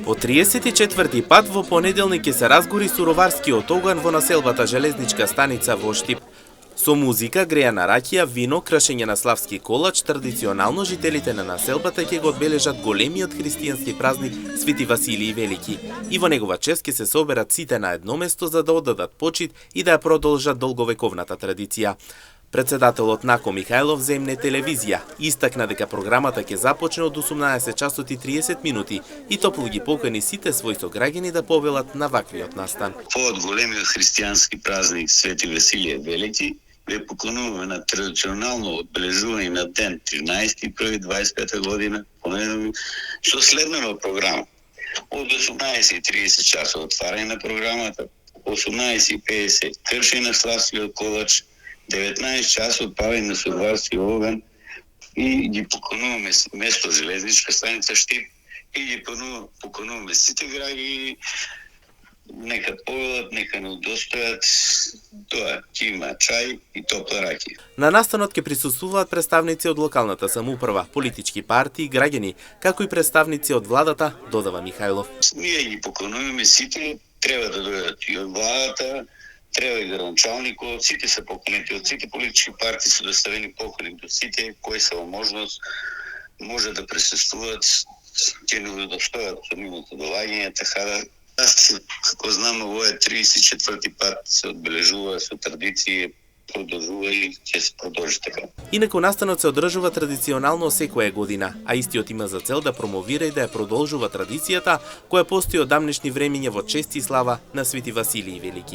По 34-ти пат во понеделник ќе се разгори суроварскиот оган во населбата Железничка станица во Штип. Со музика, грејана ракија, вино, кршење на славски колач, традиционално жителите на населбата ќе го одбележат големиот христијански празник Свети Василий Велики. И во негова чест ќе се соберат сите на едно место за да оддадат почит и да ја продолжат долговековната традиција. Председателот Нако Михајлов земне телевизија истакна дека програмата ќе започне од 18 часот и 30 минути и топло ги покани сите своји сограѓани да повелат на ваквиот настан. Под големиот христијански празник Свети Василие Велики ве покануваме на традиционално одбележување на ден 13.1.25 година, понеделник, што следнава програма. Од 18:30 часот отварање на програмата, 18:50 кршење на славскиот колач, 19 часот палење на суроварски оган и ги покануваме место Железничка станица Штип и ги покануваме сите граѓани, нека повелат, нека не удостојат, тоа ќе има чај и топла ракија. На настанот ќе присуствуваат представници од локалната самоуправа, политички партии, граѓани, како и представници од владата, додава Михајлов. Ние ги покануваме сите, треба да дојдат и од владата, треба и градоначалникот, сите се поканети од сите политички партии, се доставени покани до сите кои се во можност може да присуствуваат, ќе не удостојат самото доаѓање, така да како знам, овој 34-ти пат се одбележува со традиција, продолжува и ќе се продолжи така. Инаку настанот се одржува традиционално секоја година, а истиот има за цел да промовира и да ја продолжува традицијата која постои од дамнешни времиња во чест и слава на Свети Василий Велики.